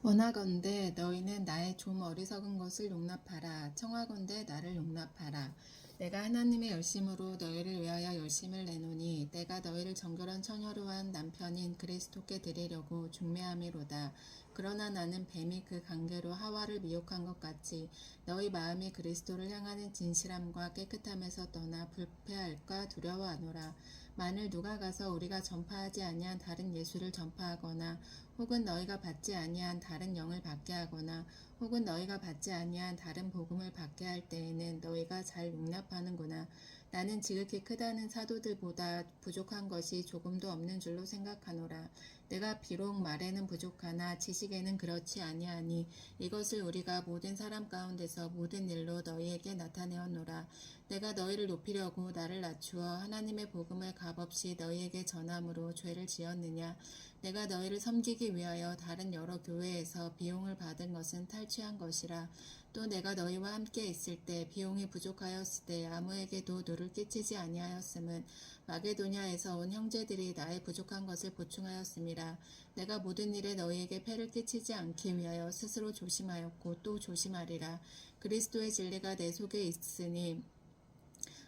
원하건대 너희는 나의 좀 어리석은 것을 용납하라. 청하건대 나를 용납하라. 내가 하나님의 열심으로 너희를 위하여 열심을 내노니 내가 너희를 정결한 처녀로 한 남편인 그리스도께 드리려고 중매함이로다. 그러나 나는 뱀이 그 관계로 하와를 미혹한 것 같이 너희 마음이 그리스도를 향하는 진실함과 깨끗함에서 떠나 불패할까 두려워하노라. 만일 누가 가서 우리가 전파하지 아니한 다른 예수를 전파하거나 혹은 너희가 받지 아니한 다른 영을 받게 하거나 혹은 너희가 받지 아니한 다른 복음을 받게 할 때에는 너희가 잘 용납하는구나. 나는 지극히 크다는 사도들보다 부족한 것이 조금도 없는 줄로 생각하노라. 내가 비록 말에는 부족하나 지식에는 그렇지 아니하니 이것을 우리가 모든 사람 가운데서 모든 일로 너희에게 나타내었노라. 내가 너희를 높이려고 나를 낮추어 하나님의 복음을 값없이 너희에게 전함으로 죄를 지었느냐. 내가 너희를 섬기기 위하여 다른 여러 교회에서 비용을 받은 것은 탈취한 것이라. 또 내가 너희와 함께 있을 때 비용이 부족하였을 때 아무에게도 누를 끼치지 아니하였음은 마게도냐에서 온 형제들이 나의 부족한 것을 보충하였음이라. 내가 모든 일에 너희에게 폐를 끼치지 않기 위하여 스스로 조심하였고 또 조심하리라. 그리스도의 진리가 내 속에 있으니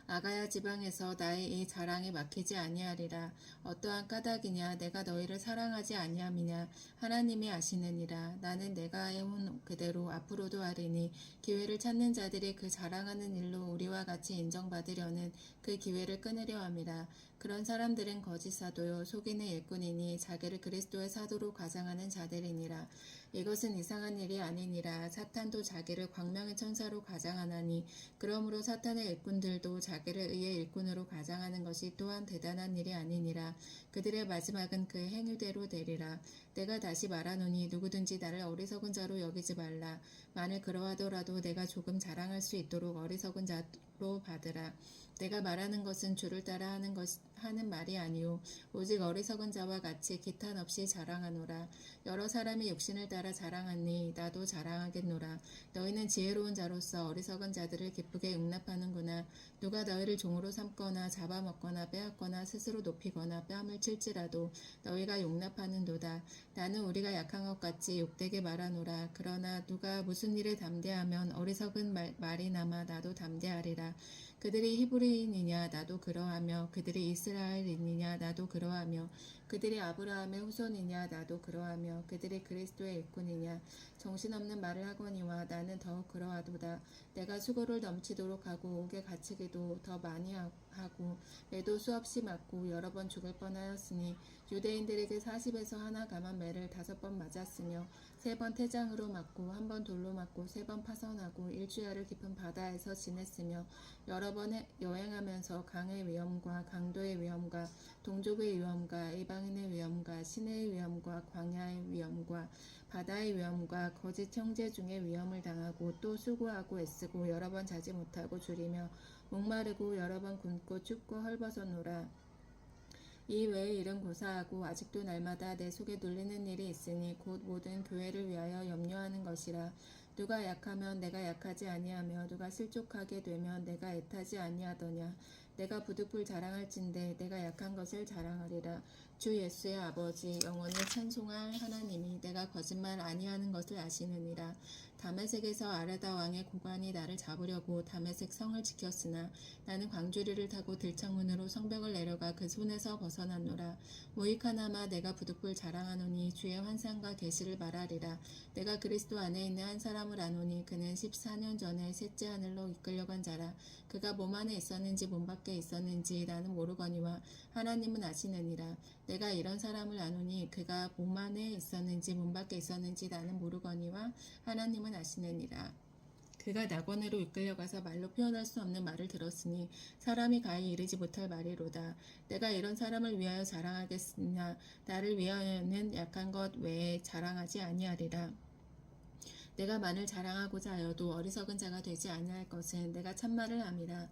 아가야 지방에서 나의 이 자랑이 막히지 아니하리라. 어떠한 까닭이냐 내가 너희를 사랑하지 아니함이냐 하나님이 아시느니라. 나는 내가 해온 그대로 앞으로도 하리니 기회를 찾는 자들이 그 자랑하는 일로 우리와 같이 인정받으려는 그 기회를 끊으려 함이라. 그런 사람들은 거짓 사도요 속이는 일꾼이니 자기를 그리스도의 사도로 가장하는 자들이니라. 이것은 이상한 일이 아니니라. 사탄도 자기를 광명의 천사로 가장하나니 그러므로 사탄의 일꾼들도 자기를 의의 일꾼으로 가장하는 것이 또한 대단한 일이 아니니라. 그들의 마지막은 그 행위대로 되리라. 내가 다시 말하노니 누구든지 나를 어리석은 자로 여기지 말라. 만일 그러하더라도 내가 조금 자랑할 수 있도록 어리석은 자로 받으라. 내가 말하는 것은 주를 따라 하는 말이 아니요 오직 어리석은 자와 같이 기탄 없이 자랑하노라. 여러 사람이 육신을 따라 자랑하니 나도 자랑하겠노라. 너희는 지혜로운 자로서 어리석은 자들을 기쁘게 용납하는구나. 누가 너희를 종으로 삼거나 잡아먹거나 빼앗거나 스스로 높이거나 뺨을 칠지라도 너희가 용납하는도다. 나는 우리가 약한 것 같이 욕되게 말하노라. 그러나 누가 무슨 일을 담대하면 어리석은 말이나마 나도 담대하리라. 그들이 히브리인이냐 나도 그러하며 그들이 이스라엘인이냐 나도 그러하며 그들이 아브라함의 후손이냐 나도 그러하며 그들이 그리스도의 일꾼이냐 정신없는 말을 하거니와 나는 더욱 그러하도다. 내가 수고를 넘치도록 하고 옥에 갇히기도 더 많이 하고 매도 수없이 맞고 여러 번 죽을 뻔하였으니 유대인들에게 40에서 하나 감한 매를 5번 맞았으며 3번 태장으로 맞고 1번 돌로 맞고 3번 파선하고 일주야를 깊은 바다에서 지냈으며 여러 번 여행하면서 강의 위험과 강도의 위험과 동족의 위험과 이방인의 위험과 시내의 위험과 광야의 위험과 바다의 위험과 거짓 형제 중에 위험을 당하고 또 수고하고 애쓰고 여러 번 자지 못하고 줄이며 목마르고 여러 번 굶고 춥고 헐벗었노라. 이 외의 일은 고사하고 아직도 날마다 내 속에 눌리는 일이 있으니 곧 모든 교회를 위하여 염려하는 것이라. 누가 약하면 내가 약하지 아니하며 누가 실족하게 되면 내가 애타지 아니하더냐. 내가 부득불 자랑할진대 내가 약한 것을 자랑하리라. 주 예수의 아버지 영원히 찬송할 하나님이 내가 거짓말 아니하는 것을 아시느니라. 다메섹에서 아라다 왕의 고관이 나를 잡으려고 다메섹 성을 지켰으나 나는 광주리를 타고 들창문으로 성벽을 내려가 그 손에서 벗어났노라. 모히카나마 내가 부득불 자랑하노니 주의 환상과 계시를 말하리라. 내가 그리스도 안에 있는 한 사람을 아노니 그는 14년 전에 셋째 하늘로 이끌려간 자라. 그가 몸 안에 있었는지 몸 밖에 있었는지 나는 모르거니와 하나님은 아시느니라. 내가 이런 사람을 아노니 그가 몸 안에 있었는지 몸 밖에 있었는지 나는 모르거니와 하나님은 아시느니라. 그가 낙원으로 이끌려가서 말로 표현할 수 없는 말을 들었으니 사람이 가히 이르지 못할 말이로다. 내가 이런 사람을 위하여 자랑하겠으나 나를 위하여는 약한 것 외에 자랑하지 아니하리라. 내가 만일 자랑하고자 하여도 어리석은 자가 되지 아니할 것은 내가 참말을 함이라.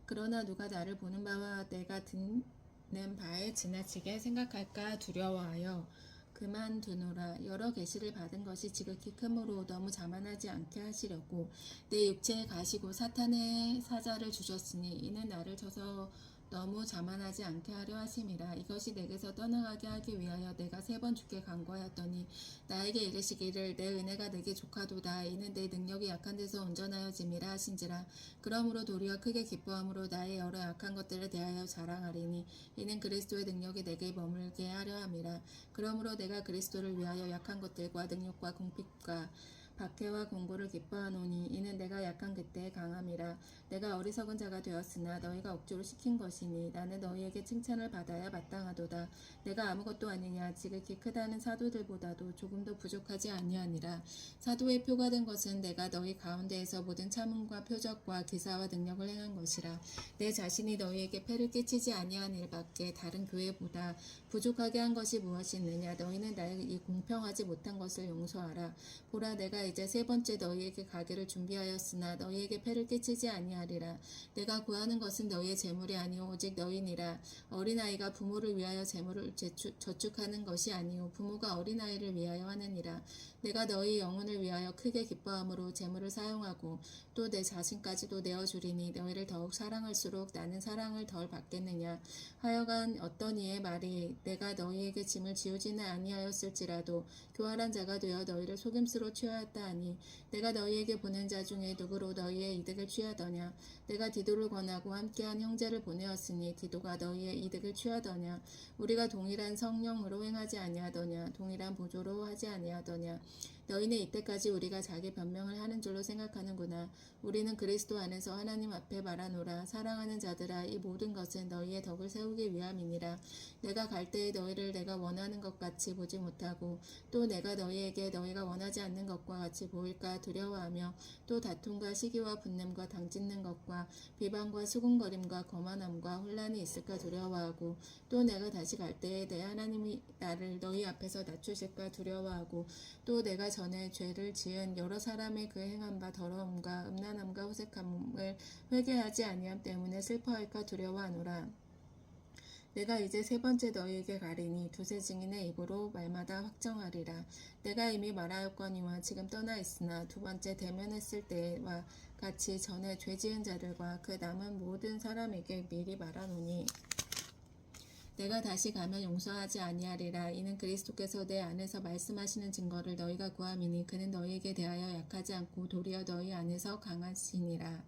그러나 누가 나를 보는 바와 내가 듣는 바에 지나치게 생각할까 두려워하여 그만두노라. 여러 계시를 받은 것이 지극히 크므로 너무 자만하지 않게 하시려고 내 육체에 가시고 사탄의 사자를 주셨으니 이는 나를 쳐서 너무 자만하지 않게 하려 하심이라. 이것이 내게서 떠나가게 하기 위하여 내가 3번 주께 간구하였더니 나에게 이르시기를 내 은혜가 내게 족하도다. 이는 내 능력이 약한 데서 온전하여짐이라 하신지라. 그러므로 도리어 크게 기뻐함으로 나의 여러 약한 것들에 대하여 자랑하리니 이는 그리스도의 능력이 내게 머물게 하려 함이라. 그러므로 내가 그리스도를 위하여 약한 것들과 능력과 궁핍과 박해와 공고를 기뻐하노니 이는 내가 약한 그때의 강함이라. 내가 어리석은 자가 되었으나 너희가 억지로 시킨 것이니 나는 너희에게 칭찬을 받아야 마땅하도다. 내가 아무것도 아니냐 지극히 크다는 사도들보다도 조금도 부족하지 아니하니라. 사도의 표가 된 것은 내가 너희 가운데에서 모든 참음과 표적과 기사와 능력을 행한 것이라. 내 자신이 너희에게 폐를 끼치지 아니한 일밖에 다른 교회보다 부족하게 한 것이 무엇이 있느냐. 너희는 나의 이 공평하지 못한 것을 용서하라. 보라 내가 이제 3번째 너희에게 가기를 준비하였으나 너희에게 폐를 끼치지 아니하리라. 내가 구하는 것은 너희의 재물이 아니오 오직 너희니라. 어린아이가 부모를 위하여 재물을 저축하는 것이 아니오 부모가 어린아이를 위하여 하느니라. 내가 너희 영혼을 위하여 크게 기뻐함으로 재물을 사용하고 또 내 자신까지도 내어주리니 너희를 더욱 사랑할수록 나는 사랑을 덜 받겠느냐. 하여간 어떤 이의 말이 내가 너희에게 짐을 지우지는 아니하였을지라도 교활한 자가 되어 너희를 속임수로 취하였다 하니 내가 너희에게 보낸 자 중에 누구로 너희의 이득을 취하더냐. 내가 디도를 권하고 함께한 형제를 보내었으니 디도가 너희의 이득을 취하더냐. 우리가 동일한 성령으로 행하지 아니하더냐. 동일한 보조로 하지 아니하더냐. 너희는 이때까지 우리가 자기 변명을 하는 줄로 생각하는구나. 우리는 그리스도 안에서 하나님 앞에 말하노라. 사랑하는 자들아 이 모든 것은 너희의 덕을 세우기 위함이니라. 내가 갈 때에 너희를 내가 원하는 것 같이 보지 못하고 또 내가 너희에게 너희가 원하지 않는 것과 같이 보일까 두려워하며 또 다툼과 시기와 분냄과 당짓는 것과 비방과 수군거림과 거만함과 혼란이 있을까 두려워하고 또 내가 다시 갈 때에 내 하나님이 나를 너희 앞에서 낮추실까 두려워하고 또 내가 전에 죄를 지은 여러 사람의 그 행한 바 더러움과 음란함과 호색함을 회개하지 아니함 때문에 슬퍼할까 두려워하노라. 내가 이제 3번째 너희에게 가리니 두세 증인의 입으로 말마다 확정하리라. 내가 이미 말하였거니와 지금 떠나 있으나 2번째 대면했을 때와 같이 전에 죄 지은 자들과 그 남은 모든 사람에게 미리 말하노니 내가 다시 가면 용서하지 아니하리라. 이는 그리스도께서 내 안에서 말씀하시는 증거를 너희가 구함이니 그는 너희에게 대하여 약하지 않고 도리어 너희 안에서 강하시니라.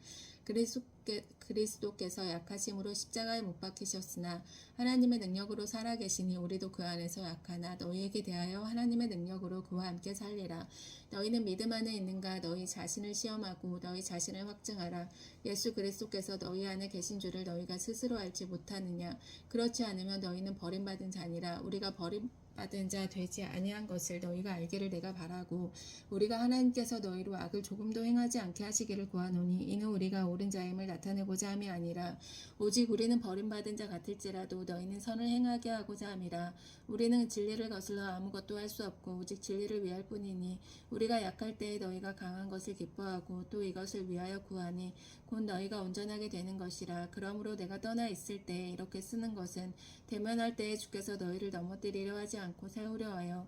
그리스도께서 약하심으로 십자가에 못 박히셨으나 하나님의 능력으로 살아계시니 우리도 그 안에서 약하나 너희에게 대하여 하나님의 능력으로 그와 함께 살리라. 너희는 믿음 안에 있는가. 너희 자신을 시험하고 너희 자신을 확증하라. 예수 그리스도께서 너희 안에 계신 줄을 너희가 스스로 알지 못하느냐. 그렇지 않으면 너희는 버림받은 자니라. 우리가 버림받은 자 되지 아니한 것을 너희가 알기를 내가 바라고 우리가 하나님께서 너희로 악을 조금도 행하지 않게 하시기를 구하노니 이는 우리가 옳은 자임을 나타내고자 함이 아니라 오직 우리는 버림받은 자 같을지라도 너희는 선을 행하게 하고자 함이라. 우리는 진리를 거슬러 아무것도 할 수 없고 오직 진리를 위할 뿐이니 우리가 약할 때에 너희가 강한 것을 기뻐하고 또 이것을 위하여 구하니 곧 너희가 온전하게 되는 것이라. 그러므로 내가 떠나 있을 때에 이렇게 쓰는 것은 대면할 때에 주께서 너희를 넘어뜨리려 하지 않고 세우려 하여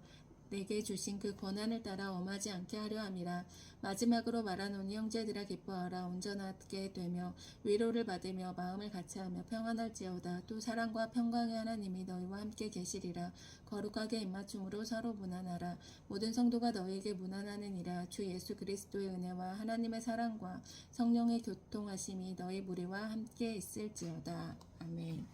내게 주신 그 권한을 따라 엄하지 않게 하려 함이라. 마지막으로 말하노니 형제들아 기뻐하라. 온전하게 되며 위로를 받으며 마음을 같이하며 평안할지어다. 또 사랑과 평강의 하나님이 너희와 함께 계시리라. 거룩하게 입맞춤으로 서로 무난하라. 모든 성도가 너희에게 무난하느니라. 주 예수 그리스도의 은혜와 하나님의 사랑과 성령의 교통하심이 너희 무리와 함께 있을지어다. 아멘.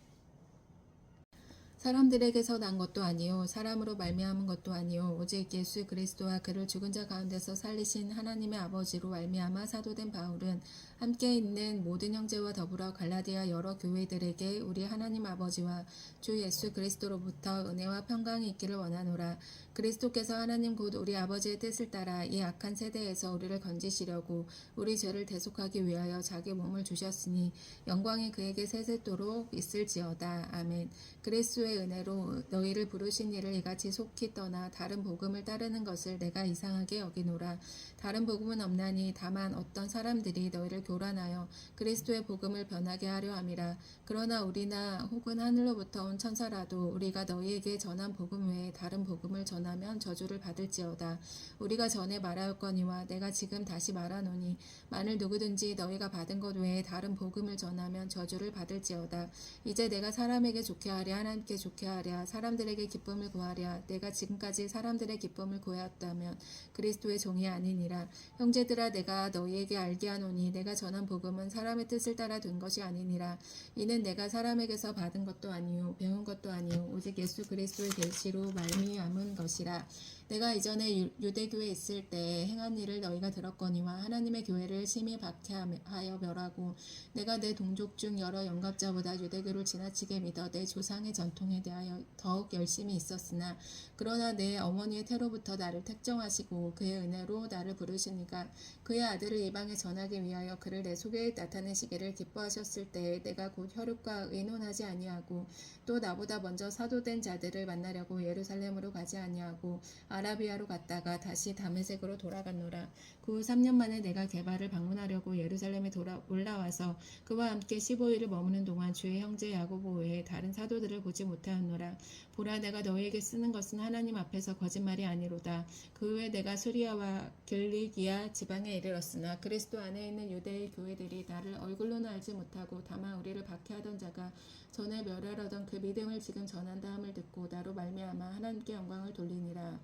사람들에게서 난 것도 아니요 사람으로 말미암은 것도 아니요 오직 예수 그리스도와 그를 죽은 자 가운데서 살리신 하나님의 아버지로 말미암아 사도된 바울은 함께 있는 모든 형제와 더불어 갈라디아 여러 교회들에게 우리 하나님 아버지와 주 예수 그리스도로부터 은혜와 평강이 있기를 원하노라. 그리스도께서 하나님 곧 우리 아버지의 뜻을 따라 이 악한 세대에서 우리를 건지시려고 우리 죄를 대속하기 위하여 자기 몸을 주셨으니 영광이 그에게 세세토록 있을지어다. 아멘. 그리스도의 그의 은혜로 너희를 부르신 이를 이같이 속히 떠나 다른 복음을 따르는 것을 내가 이상하게 여기노라. 다른 복음은 없나니 다만 어떤 사람들이 너희를 교란하여 그리스도의 복음을 변하게 하려 함이라. 그러나 우리나 혹은 하늘로부터 온 천사라도 우리가 너희에게 전한 복음 외에 다른 복음을 전하면 저주를 받을지어다. 우리가 전에 말하였거니와 내가 지금 다시 말하노니 만일 누구든지 너희가 받은 것 외에 다른 복음을 전하면 저주를 받을지어다. 이제 내가 사람에게 좋게 하랴 하나님께 좋게 하랴 사람들에게 기쁨을 구하랴 내가 지금까지 사람들의 기쁨을 구하였다면 그리스도의 종이 아니니라. 형제들아 내가 너희에게 알게 하노니 내가 전한 복음은 사람의 뜻을 따라 된 것이 아니니라. 이는 내가 사람에게서 받은 것도 아니요 배운 것도 아니요 오직 예수 그리스도의 계시로 말미암은 것이라. 내가 이전에 유대교에 있을 때 행한 일을 너희가 들었거니와 하나님의 교회를 심히 박해하여 멸하고 내가 내 동족 중 여러 영갑자보다 유대교를 지나치게 믿어 내 조상의 전통에 대하여 더욱 열심히 있었으나 그러나 내 어머니의 태로부터 나를 택정하시고 그의 은혜로 나를 부르시니까 그의 아들을 이방에 전하기 위하여 그를 내 속에 나타내시기를 기뻐하셨을 때에 내가 곧 혈육과 의논하지 아니하고 또 나보다 먼저 사도된 자들을 만나려고 예루살렘으로 가지 아니하고 아라비아로 갔다가 다시 다메섹으로 돌아갔노라. 그 후 3년 만에 내가 게바를 방문하려고 예루살렘에 올라와서 그와 함께 15일을 머무는 동안 주의 형제 야고보 외에 다른 사도들을 보지 못하였노라. 보라 내가 너희에게 쓰는 것은 하나님 앞에서 거짓말이 아니로다. 그 후에 내가 수리아와 길리기아 지방에 이르렀으나 그리스도 안에 있는 유대의 교회들이 나를 얼굴로는 알지 못하고 다만 우리를 박해하던 자가 전에 멸하려던 그 믿음을 지금 전한다 함을 듣고 나로 말미암아 하나님께 영광을 돌리니라.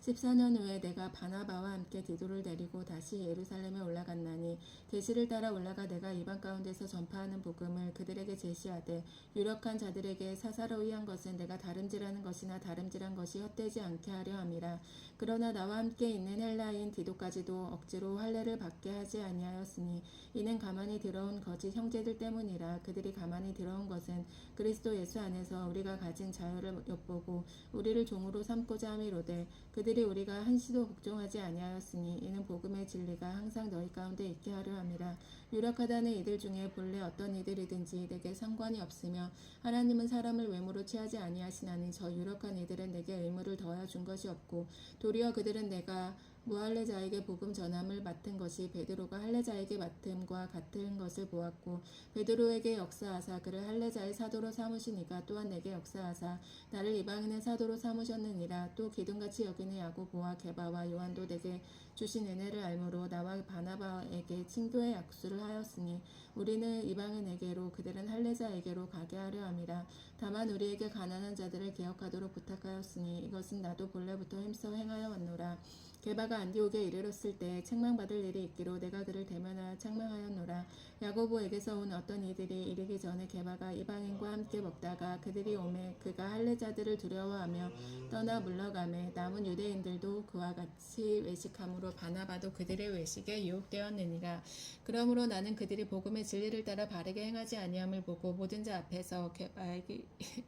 14년 후에 내가 바나바와 함께 디도를 데리고 다시 예루살렘에 올라갔나니 계시를 따라 올라가 내가 이방 가운데서 전파하는 복음을 그들에게 제시하되 유력한 자들에게 사사로이 한 것은 내가 다름질하는 것이나 다름질한 것이 헛되지 않게 하려 함이라. 그러나 나와 함께 있는 헬라인 디도까지도 억지로 할례를 받게 하지 아니하였으니 이는 가만히 들어온 거짓 형제들 때문이라. 그들이 가만히 들어온 것은 그리스도 예수 안에서 우리가 가진 자유를 엿보고 우리를 종으로 삼고자 함이로되 그들이 우리가 한시도 복종하지 아니하였으니 이는 복음의 진리가 항상 너희 가운데 있게 하려 함이라. 유력하다는 이들 중에 본래 어떤 이들이든지 내게 상관이 없으며 하나님은 사람을 외모로 취하지 아니하시나니 저 유력한 이들은 내게 의무를 더하여 준 것이 없고 도리어 그들은 내가 무할례자에게 복음 전함을 맡은 것이 베드로가 할례자에게 맡음과 같은 것을 보았고 베드로에게 역사하사 그를 할례자의 사도로 삼으시니까 또한 내게 역사하사 나를 이방인의 사도로 삼으셨느니라. 또 기둥같이 여기는 야고보와 게바와 요한도 내게 주신 은혜를 알므로 나와 바나바에게 친교의 약수를 하였으니 우리는 이방인에게로 그들은 할례자에게로 가게 하려 함이라. 다만 우리에게 가난한 자들을 개혁하도록 부탁하였으니 이것은 나도 본래부터 힘써 행하여 왔노라. 게바가 안디옥에 이르렀을 때 책망받을 일이 있기로 내가 그를 대면하여 책망하였노라. 야고보에게서 온 어떤 이들이 이르기 전에 게바가 이방인과 함께 먹다가 그들이 오매 그가 할례자들을 두려워하며 떠나 물러가매 남은 유대인들도 그와 같이 외식함으로 바나바도 그들의 외식에 유혹되었느니라. 그러므로 나는 그들이 복음의 진리를 따라 바르게 행하지 아니함을 보고 모든 자 앞에서 게바에게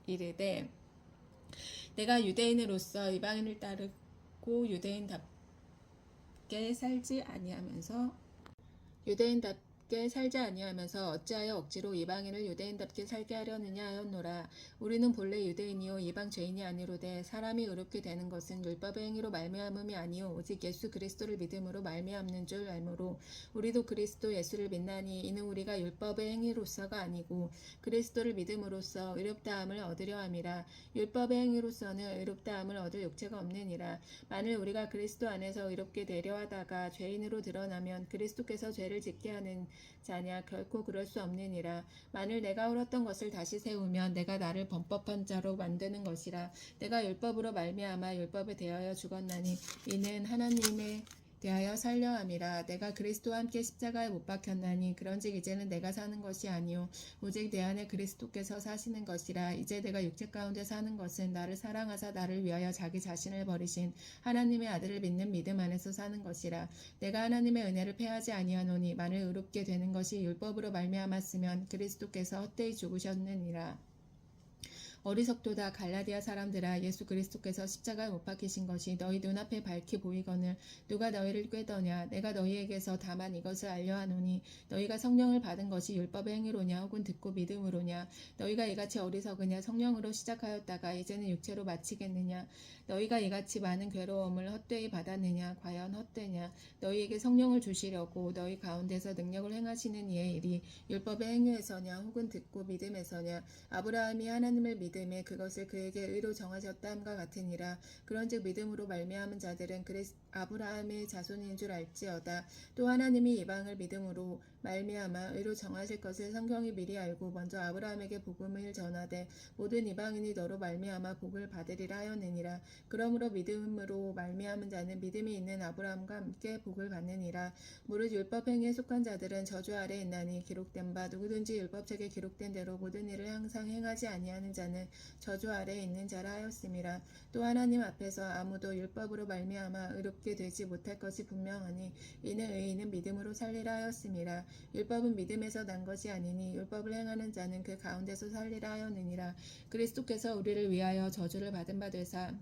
이르되 내가 유대인으로서 이방인을 따르고 유대인답게 살지 아니하면서 어찌하여 억지로 이방인을 유대인답게 살게 하려느냐 하였노라. 우리는 본래 유대인이요 이방 죄인이 아니로되 사람이 의롭게 되는 것은 율법의 행위로 말미암음이 아니요 오직 예수 그리스도를 믿음으로 말미암는 줄 알므로 우리도 그리스도 예수를 믿나니 이는 우리가 율법의 행위로서가 아니고 그리스도를 믿음으로써 의롭다함을 얻으려 함이라. 율법의 행위로서는 의롭다함을 얻을 욕체가 없느니라. 만일 우리가 그리스도 안에서 의롭게 되려 하다가 죄인으로 드러나면 그리스도께서 죄를 짓게 하는 자냐 결코 그럴 수 없느니라. 만일 내가 옳았던 것을 다시 세우면 내가 나를 범법한 자로 만드는 것이라. 내가 율법으로 말미암아 율법에 대하여 죽었나니 이는 하나님의 대하여 살려 함이라. 내가 그리스도와 함께 십자가에 못 박혔나니 그런즉 이제는 내가 사는 것이 아니요 오직 내 안에 그리스도께서 사시는 것이라. 이제 내가 육체 가운데 사는 것은 나를 사랑하사 나를 위하여 자기 자신을 버리신 하나님의 아들을 믿는 믿음 안에서 사는 것이라. 내가 하나님의 은혜를 패하지 아니하노니 만일 의롭게 되는 것이 율법으로 말미암았으면 그리스도께서 헛되이 죽으셨느니라. 어리석도다. 갈라디아 사람들아, 예수 그리스도께서 십자가에 못 박히신 것이 너희 눈앞에 밝히 보이거늘 누가 너희를 꾀더냐. 내가 너희에게서 다만 이것을 알려하노니 너희가 성령을 받은 것이 율법의 행위로냐 혹은 듣고 믿음으로냐. 너희가 이같이 어리석으냐. 성령으로 시작하였다가 이제는 육체로 마치겠느냐. 너희가 이같이 많은 괴로움을 헛되이 받았느냐. 과연 헛되냐. 너희에게 성령을 주시려고 너희 가운데서 능력을 행하시는 이의 일이 율법의 행위에서냐 혹은 듣고 믿음에서냐. 아브라함이 하나님을 믿음에 그것을 그에게 의로 정하셨다 함과 같으니라. 그런즉 믿음으로 말미암은 자들은 아브라함의 자손인 줄 알지어다. 또 하나님이 이방을 믿음으로 말미암아 의로 정하실 것을 성경이 미리 알고 먼저 아브라함에게 복음을 전하되 모든 이방인이 너로 말미암아 복을 받으리라 하였느니라. 그러므로 믿음으로 말미암은 자는 믿음이 있는 아브라함과 함께 복을 받느니라. 무릇 율법 행위에 속한 자들은 저주 아래 있나니 기록된 바 누구든지 율법책에 기록된 대로 모든 일을 항상 행하지 아니하는 자는 저주 아래에 있는 자라 하였음이라. 또 하나님 앞에서 아무도 율법으로 말미암아 의롭게 되지 못할 것이 분명하니 이는 의인은 믿음으로 살리라 하였음이라. 율법은 믿음에서 난 것이 아니니 율법을 행하는 자는 그 가운데서 살리라 하였느니라. 그리스도께서 우리를 위하여 저주를 받은 바 되사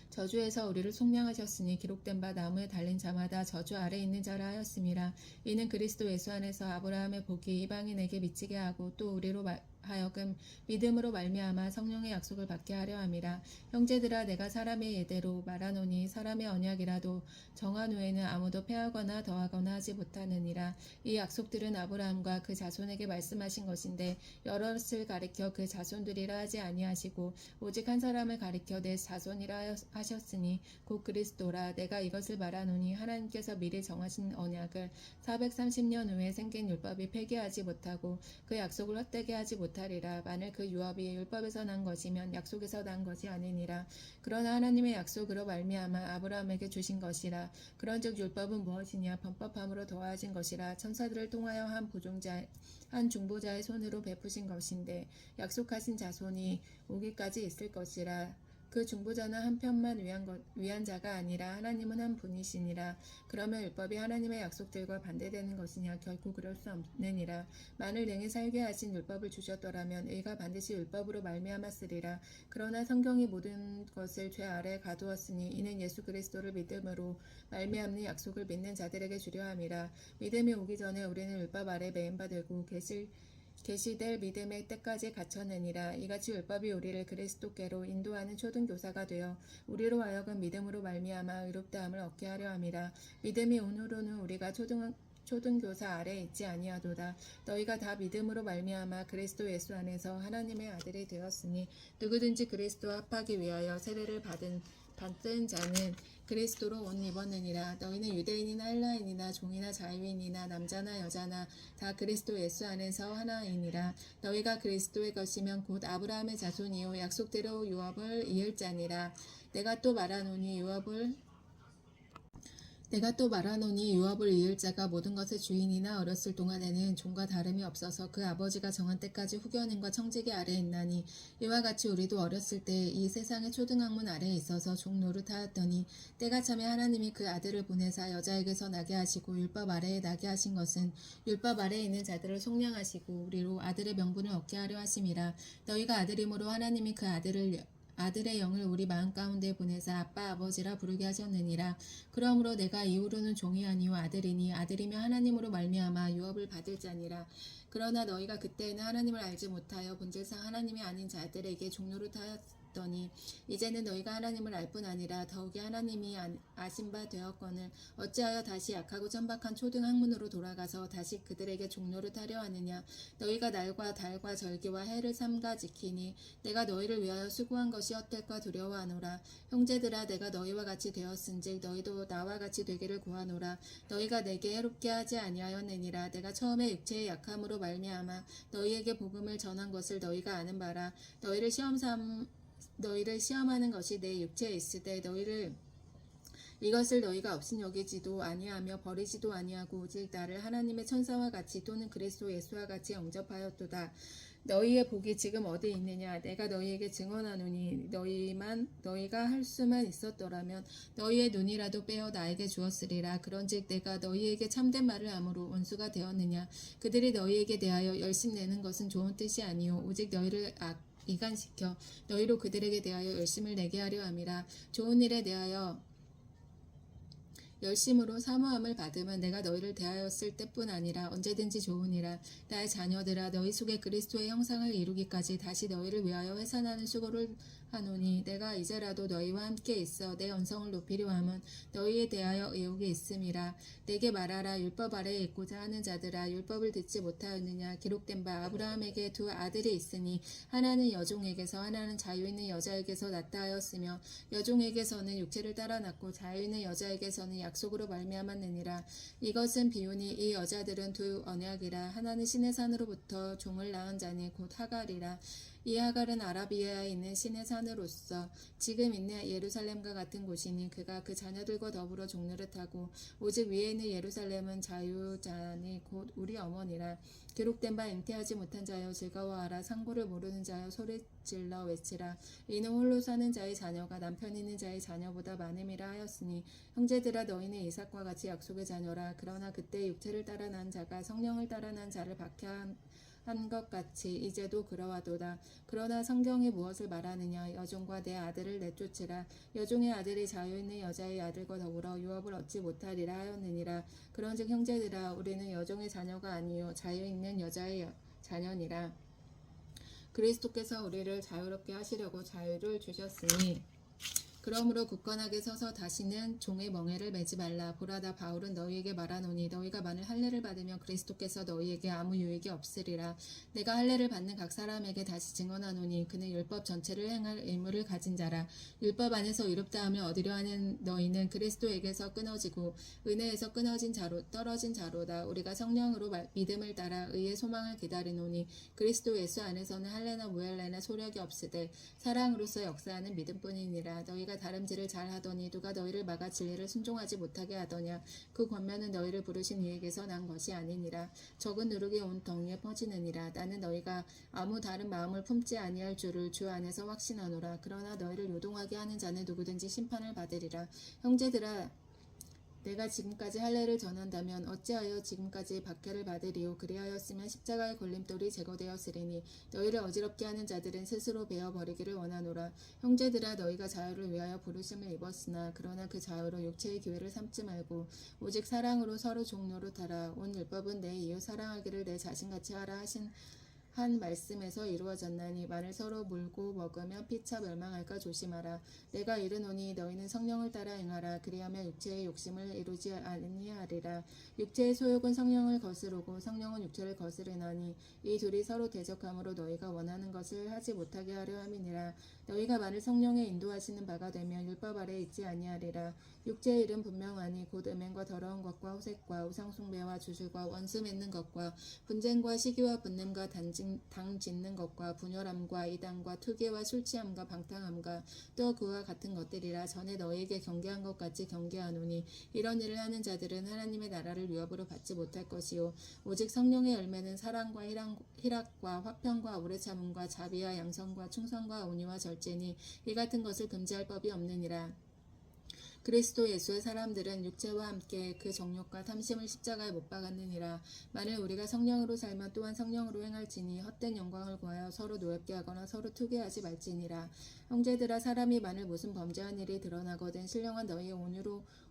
저주에서 우리를 속량하셨으니 기록된 바 나무에 달린 자마다 저주 아래 있는 자라 하였음이라. 이는 그리스도 예수 안에서 아브라함의 복이 이방인에게 미치게 하고 또 우리로 하여금 믿음으로 말미암아 성령의 약속을 받게 하려 함이라. 형제들아, 내가 사람의 예대로 말하노니 사람의 언약이라도 정한 후에는 아무도 패하거나 더하거나 하지 못하느니라. 이 약속들은 아브라함과 그 자손에게 말씀하신 것인데 여럿을 가리켜 그 자손들이라 하지 아니하시고 오직 한 사람을 가리켜 내 자손이라 하셨으니 곧 그리스도라. 내가 이것을 말하노니 하나님께서 미리 정하신 언약을 430년 후에 생긴 율법이 폐기하지 못하고 그 약속을 헛되게 하지 못하리라. 만일 그 유업이 율법에서 난 것이면 약속에서 난 것이 아니니라. 그러나 하나님의 약속으로 말미암아 아브라함에게 주신 것이라. 그런즉 율법은 무엇이냐. 범법함으로 더하신 것이라. 천사들을 통하여 한 중보자의 손으로 베푸신 것인데 약속하신 자손이 오기까지 있을 것이라. 그 중보자는 한 편만 위한 자가 아니라 하나님은 한 분이시니라. 그러면 율법이 하나님의 약속들과 반대되는 것이냐. 결코 그럴 수 없느니라. 만일 능히 살게 하신 율법을 주셨더라면 의가 반드시 율법으로 말미암았으리라. 그러나 성경이 모든 것을 죄 아래 가두었으니 이는 예수 그리스도를 믿음으로 말미암는 약속을 믿는 자들에게 주려 함이라. 믿음이 오기 전에 우리는 율법 아래 매인바 되고 계시될 믿음의 때까지 갇혔느니라. 이같이 율법이 우리를 그리스도께로 인도하는 초등교사가 되어 우리로 하여금 믿음으로 말미암아 의롭다함을 얻게 하려 함이라. 믿음이 온 후로는 우리가 초등교사 아래에 있지 아니하도다. 너희가 다 믿음으로 말미암아 그리스도 예수 안에서 하나님의 아들이 되었으니 누구든지 그리스도와 합하기 위하여 세례를 받은 자는 그리스도로 옷 입었느니라. 너희는 유대인이나 헬라인이나 종이나 자유인이나 남자나 여자나 다 그리스도 예수 안에서 하나이니라. 너희가 그리스도의 것이면 곧 아브라함의 자손이요 약속대로 유업을 이을 자니라. 내가 또 말하노니 유업을 이을 자가 모든 것의 주인이나 어렸을 동안에는 종과 다름이 없어서 그 아버지가 정한 때까지 후견인과 청지기 아래에 있나니 이와 같이 우리도 어렸을 때 이 세상의 초등학문 아래에 있어서 종 노릇하였더니 때가 차매 하나님이 그 아들을 보내사 여자에게서 나게 하시고 율법 아래에 나게 하신 것은 율법 아래에 있는 자들을 속량하시고 우리로 아들의 명분을 얻게 하려 하심이라. 너희가 아들임으로 하나님이 그 아들의 영을 우리 마음 가운데 보내사 아빠 아버지라 부르게 하셨느니라. 그러므로 내가 이후로는 종이 아니요 아들이니 아들이며 하나님으로 말미암아 유업을 받을 자니라. 그러나 너희가 그때에는 하나님을 알지 못하여 본질상 하나님이 아닌 자들에게 종노릇하였더니 이제는 너희가 하나님을 알 뿐 아니라 더욱이 하나님이 아신 바 되었거늘 어찌하여 다시 약하고 천박한 초등학문으로 돌아가서 다시 그들에게 종노릇하려 하느냐. 너희가 날과 달과 절기와 해를 삼가 지키니 내가 너희를 위하여 수고한 것이 헛될까 두려워하노라. 형제들아, 내가 너희와 같이 되었은즉 너희도 나와 같이 되기를 구하노라. 너희가 내게 해롭게 하지 아니하였느니라. 내가 처음에 육체의 약함으로 말미암아 너희에게 복음을 전한 것을 너희가 아는 바라. 너희를 시험하는 것이 내 육체에 있으되 이것을 너희가 업신여기지도 아니하며 버리지도 아니하고 오직 나를 하나님의 천사와 같이 또는 그리스도 예수와 같이 영접하였도다. 너희의 복이 지금 어디 있느냐. 내가 너희에게 증언하노니 너희가 할 수만 있었더라면 너희의 눈이라도 빼어 나에게 주었으리라. 그런즉 내가 너희에게 참된 말을 함으로 원수가 되었느냐. 그들이 너희에게 대하여 열심내는 것은 좋은 뜻이 아니요 오직 너희를 이간시켜 너희로 그들에게 대하여 열심을 내게 하려 함이라. 좋은 일에 대하여 열심으로 사모함을 받음은 내가 너희를 대하였을 때뿐 아니라 언제든지 좋으니라. 나의 자녀들아, 너희 속에 그리스도의 형상을 이루기까지 다시 너희를 위하여 회산하는 수고를 하노니, 내가 이제라도 너희와 함께 있어 내 언성을 높이려 함은 너희에 대하여 의혹이 있음이라. 내게 말하라. 율법 아래에 있고자 하는 자들아, 율법을 듣지 못하였느냐. 기록된 바 아브라함에게 두 아들이 있으니 하나는 여종에게서 하나는 자유 있는 여자에게서 낳다 하였으며, 여종에게서는 육체를 따라 낳고 자유 있는 여자에게서는 약속으로 말미암았느니라. 이것은 비유니 이 여자들은 두 언약이라. 하나는 신의 산으로부터 종을 낳은 자니 곧 하갈이라. 이 하갈은 아라비아에 있는 신의 산으로서 지금 있는 예루살렘과 같은 곳이니 그가 그 자녀들과 더불어 종로를 타고, 오직 위에 있는 예루살렘은 자유자니 곧 우리 어머니라. 기록된 바 잉태하지 못한 자여 즐거워하라. 상고를 모르는 자여 소리질러 외치라. 이는 홀로 사는 자의 자녀가 남편 있는 자의 자녀보다 많음이라 하였으니, 형제들아, 너희는 이삭과 같이 약속의 자녀라. 그러나 그때 육체를 따라 난 자가 성령을 따라 난 자를 박해한 것 같이 이제도 그러하도다. 그러나 성경이 무엇을 말하느냐. 여종과 내 아들을 내쫓으라. 여종의 아들이 자유 있는 여자의 아들과 더불어 유업을 얻지 못하리라 하였느니라. 그런즉 형제들아, 우리는 여종의 자녀가 아니요 자유 있는 여자의 자녀니라. 그리스도께서 우리를 자유롭게 하시려고 자유를 주셨으니, 그러므로 굳건하게 서서 다시는 종의 멍에를 매지 말라. 보라, 나 바울은 너희에게 말하노니, 너희가 만일 할례를 받으면 그리스도께서 너희에게 아무 유익이 없으리라. 내가 할례를 받는 각 사람에게 다시 증언하노니, 그는 율법 전체를 행할 의무를 가진 자라. 율법 안에서 의롭다 하며 얻으려 하는 너희는 그리스도에게서 끊어지고 은혜에서 떨어진 자로다. 우리가 성령으로 믿음을 따라 의의 소망을 기다리노니, 그리스도 예수 안에서는 할례나 무할례나 소력이 없으되 사랑으로서 역사하는 믿음뿐이니라. 너희가 다름질을 잘하더니 누가 너희를 막아 진리를 순종하지 못하게 하더냐. 그 권면은 너희를 부르신 이에게서 난 것이 아니니라. 적은 누룩이 온 덩이에 퍼지느니라. 나는 너희가 아무 다른 마음을 품지 아니할 줄을 주 안에서 확신하노라. 그러나 너희를 요동하게 하는 자는 누구든지 심판을 받으리라. 형제들아, 내가 지금까지 할례를 전한다면 어찌하여 지금까지 박해를 받으리요. 그리하였으면 십자가의 걸림돌이 제거되었으리니, 너희를 어지럽게 하는 자들은 스스로 베어버리기를 원하노라. 형제들아, 너희가 자유를 위하여 부르심을 입었으나 그러나 그 자유로 육체의 기회를 삼지 말고 오직 사랑으로 서로 종노릇하라. 온 율법은 내 이웃 사랑하기를 내 자신같이 하라 하신 한 말씀에서 이루어졌나니, 만일 서로 물고 먹으면 피차 멸망할까 조심하라. 내가 이르노니 너희는 성령을 따라 행하라. 그리하면 육체의 욕심을 이루지 아니하리라. 육체의 소욕은 성령을 거스르고 성령은 육체를 거스르나니, 이 둘이 서로 대적함으로 너희가 원하는 것을 하지 못하게 하려 함이니라. 너희가 만일 성령의 인도하시는 바가 되면 율법 아래 있지 아니하리라. 육체의 일은 분명하니 곧 음행과 더러운 것과 호색과 우상숭배와 주술과 원수 맺는 것과 분쟁과 시기와 분냄과 당 짓는 것과 분열함과 이단과 투기와 술취함과 방탕함과 또 그와 같은 것들이라. 전에 너희에게 경계한 것 같이 경계하노니, 이런 일을 하는 자들은 하나님의 나라를 유업으로 받지 못할 것이요 오직 성령의 열매는 사랑과 희락과 화평과 오래 참음과 자비와 양선과 충성과 온유와 절제니, 이 같은 것을 금지할 법이 없느니라. 그리스도 예수의 사람들은 육체와 함께 그 정욕과 탐심을 십자가에 못 박았느니라. 만일 우리가 성령으로 살면 또한 성령으로 행할지니, 헛된 영광을 구하여 서로 노엽게 하거나 서로 투기하지 말지니라. 형제들아, 사람이 만일 무슨 범죄한 일이 드러나거든 신령한 너희의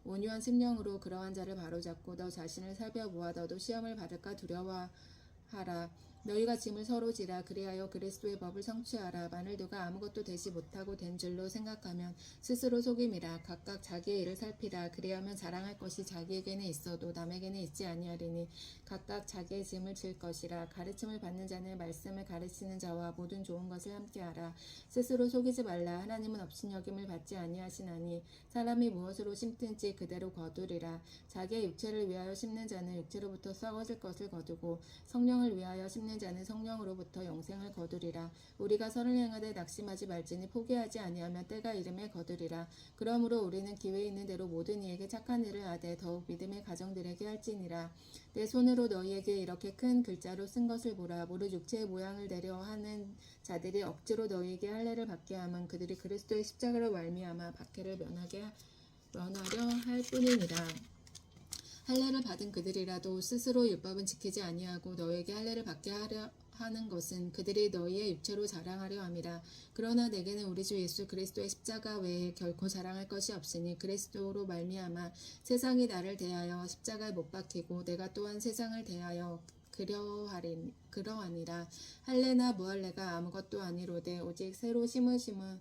온유한 심령으로 그러한 자를 바로잡고 너 자신을 살펴보아 너도 시험을 받을까 두려워하라. 너희가 짐을 서로 지라. 그리하여 그리스도의 법을 성취하라. 만일 누가 아무것도 되지 못하고 된 줄로 생각하면 스스로 속임이라. 각각 자기의 일을 살피라. 그리하면 자랑할 것이 자기에게는 있어도 남에게는 있지 아니하리니, 각각 자기의 짐을 질 것이라. 가르침을 받는 자는 말씀을 가르치는 자와 모든 좋은 것을 함께하라. 스스로 속이지 말라. 하나님은 업신여김을 받지 아니하시나니, 사람이 무엇으로 심든지 그대로 거두리라. 자기의 육체를 위하여 심는 자는 육체로부터 썩어질 것을 거두고, 성령을 위하여 심는 자는 성령으로부터 영생을 거두리라. 우리가 선을 행하되 낙심하지 말지니 포기하지 아니하면 때가 이름에 거두리라. 그러므로 우리는 기회 있는 대로 모든 이에게 착한 일을 하되 더욱 믿음의 가정들에게 할지니라. 내 손으로 너희에게 이렇게 큰 글자로 쓴 것을 보라. 무릇 육체의 모양을 내려 하는 자들이 억지로 너희에게 할례를 받게 하면 그들이 그리스도의 십자가로 말미암아 박해를 면하려 할 뿐이니라. 할례를 받은 그들이라도 스스로 율법은 지키지 아니하고 너에게 할례를 받게 하는 것은 그들이 너희의 육체로 자랑하려 함이라. 그러나 내게는 우리 주 예수 그리스도의 십자가 외에 결코 자랑할 것이 없으니 그리스도로 말미암아 세상이 나를 대하여 십자가에 못 박히고 내가 또한 세상을 대하여 그러하니라. 할례나 무할례가 아무것도 아니로되 오직 새로 지으심을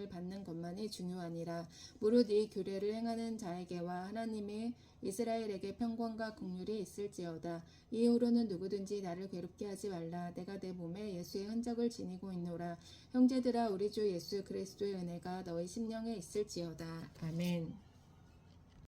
받는 것만이 중요하니라. 무릇 이 규례를 행하는 자에게와 하나님의 이스라엘에게 평강과 긍휼이 있을지어다. 이후로는 누구든지 나를 괴롭게 하지 말라. 내가 내 몸에 예수의 흔적을 지니고 있노라. 형제들아, 우리 주 예수 그리스도의 은혜가 너희 심령에 있을지어다. 아멘.